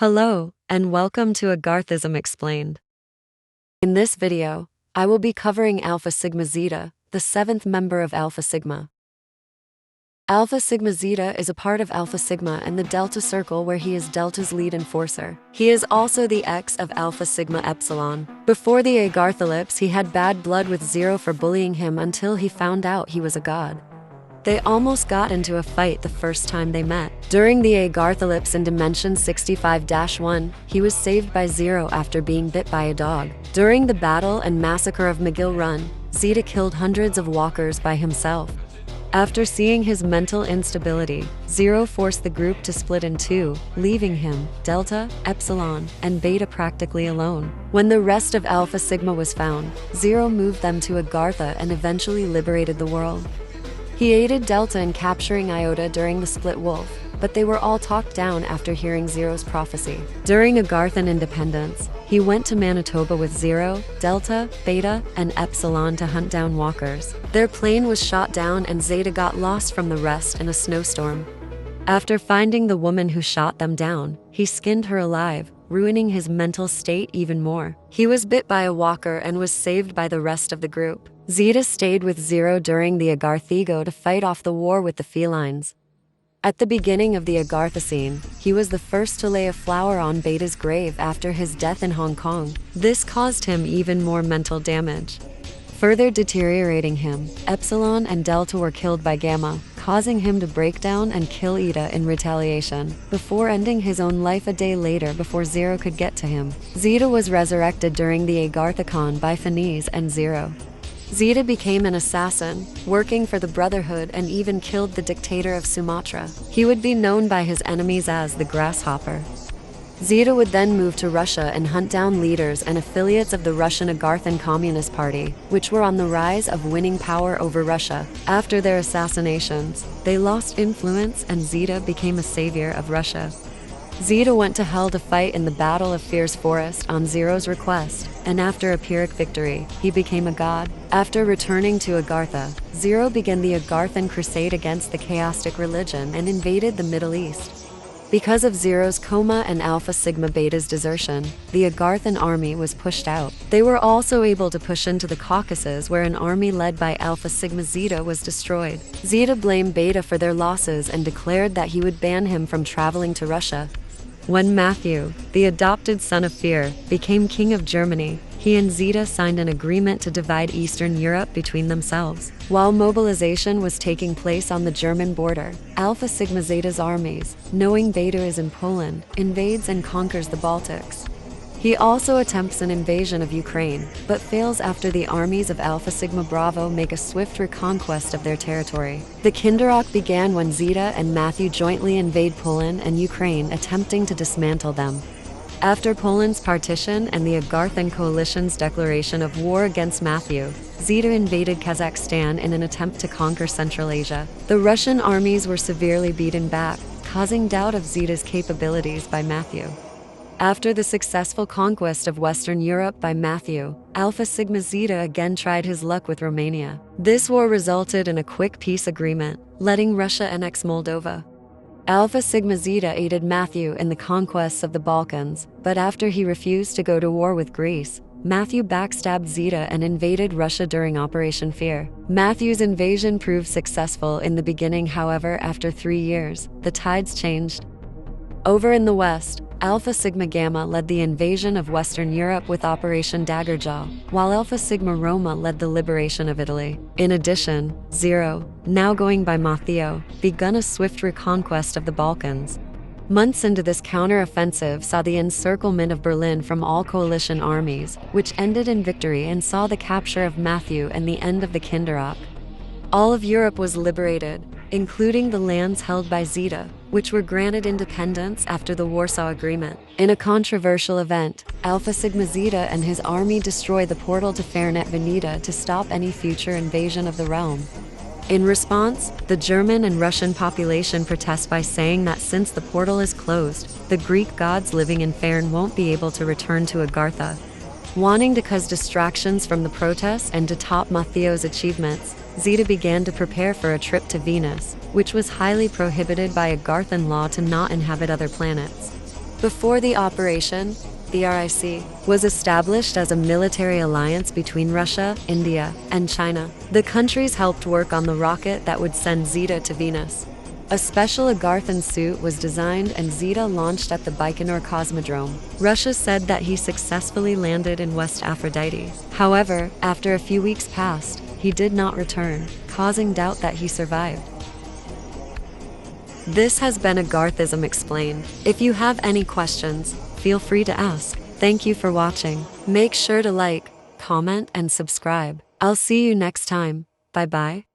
Hello, and welcome to Agarthism Explained. In this video, I will be covering Alpha Sigma Zeta, the seventh member of Alpha Sigma. Alpha Sigma Zeta is a part of Alpha Sigma and the Delta Circle where he is Delta's lead enforcer. He is also the ex of Alpha Sigma Epsilon. Before the Agarthism, he had bad blood with Zero for bullying him until he found out he was a god. They almost got into a fight the first time they met. During the Agarthism in Dimension 65-1, he was saved by Zero after being bit by a dog. During the battle and massacre of McGill Run, Zeta killed hundreds of walkers by himself. After seeing his mental instability, Zero forced the group to split in two, leaving him, Delta, Epsilon, and Beta practically alone. When the rest of Alpha Sigma was found, Zero moved them to Agartha and eventually liberated the world. He aided Delta in capturing Iota during the Split Wolf, but they were all talked down after hearing Zero's prophecy. During Agarthan independence, he went to Manitoba with Zero, Delta, Beta, and Epsilon to hunt down walkers. Their plane was shot down and Zeta got lost from the rest in a snowstorm. After finding the woman who shot them down, he skinned her alive, ruining his mental state even more. He was bit by a walker and was saved by the rest of the group. Zeta stayed with Zero during the Agarthigo to fight off the war with the felines. At the beginning of the Agarthocene, he was the first to lay a flower on Beta's grave after his death in Hong Kong. This caused him even more mental damage. Further deteriorating him, Epsilon and Delta were killed by Gamma, causing him to break down and kill Eta in retaliation, before ending his own life a day later before Zero could get to him. Zeta was resurrected during the Agarthicon by Finese and Zero. Zeta became an assassin, working for the Brotherhood, and even killed the dictator of Sumatra. He would be known by his enemies as the Grasshopper. Zeta would then move to Russia and hunt down leaders and affiliates of the Russian Agarthan Communist Party, which were on the rise of winning power over Russia. After their assassinations, they lost influence and Zeta became a savior of Russia. Zeta went to Hell to fight in the Battle of Fierce Forest on Zero's request, and after a Pyrrhic victory, he became a god. After returning to Agartha, Zero began the Agarthan crusade against the chaotic religion and invaded the Middle East. Because of Zero's coma and Alpha Sigma Beta's desertion, the Agarthan army was pushed out. They were also able to push into the Caucasus where an army led by Alpha Sigma Zeta was destroyed. Zeta blamed Beta for their losses and declared that he would ban him from traveling to Russia. When Matthew, the adopted son of Fear, became king of Germany, he and Zeta signed an agreement to divide Eastern Europe between themselves. While mobilization was taking place on the German border, Alpha Sigma Zeta's armies, knowing Beta is in Poland, invades and conquers the Baltics. He also attempts an invasion of Ukraine, but fails after the armies of Alpha Sigma Bravo make a swift reconquest of their territory. The Kinderach began when Zeta and Matthew jointly invade Poland and Ukraine, attempting to dismantle them. After Poland's partition and the Agarthan coalition's declaration of war against Matthew, Zeta invaded Kazakhstan in an attempt to conquer Central Asia. The Russian armies were severely beaten back, causing doubt of Zeta's capabilities by Matthew. After the successful conquest of Western Europe by Matthew, Alpha Sigma Zeta again tried his luck with Romania. This war resulted in a quick peace agreement, letting Russia annex Moldova. Alpha Sigma Zeta aided Matthew in the conquests of the Balkans, but after he refused to go to war with Greece, Matthew backstabbed Zeta and invaded Russia during Operation Fear. Matthew's invasion proved successful in the beginning, however, after 3 years, the tides changed. Over in the West, Alpha Sigma Gamma led the invasion of Western Europe with Operation Daggerjaw, while Alpha Sigma Roma led the liberation of Italy. In addition, Zero, now going by Matteo, begun a swift reconquest of the Balkans. Months into this counter-offensive saw the encirclement of Berlin from all coalition armies, which ended in victory and saw the capture of Matthew and the end of the Kinderach. All of Europe was liberated, including the lands held by Zeta, which were granted independence after the Warsaw Agreement. In a controversial event, Alpha Sigma Zeta and his army destroyed the portal to Fairnet Veneta to stop any future invasion of the realm. In response, the German and Russian population protest by saying that since the portal is closed, the Greek gods living in Fairn won't be able to return to Agartha. Wanting to cause distractions from the protests and to top Mattheo's achievements, Zeta began to prepare for a trip to Venus, which was highly prohibited by Agarthan law to not inhabit other planets. Before the operation, the RIC was established as a military alliance between Russia, India, and China. The countries helped work on the rocket that would send Zeta to Venus. A special Agarthan suit was designed and Zeta launched at the Baikonur Cosmodrome. Russia said that he successfully landed in West Aphrodite. However, after a few weeks passed, he did not return, causing doubt that he survived. This has been Agarthism Explained. If you have any questions, feel free to ask. Thank you for watching. Make sure to like, comment, and subscribe. I'll see you next time. Bye-bye.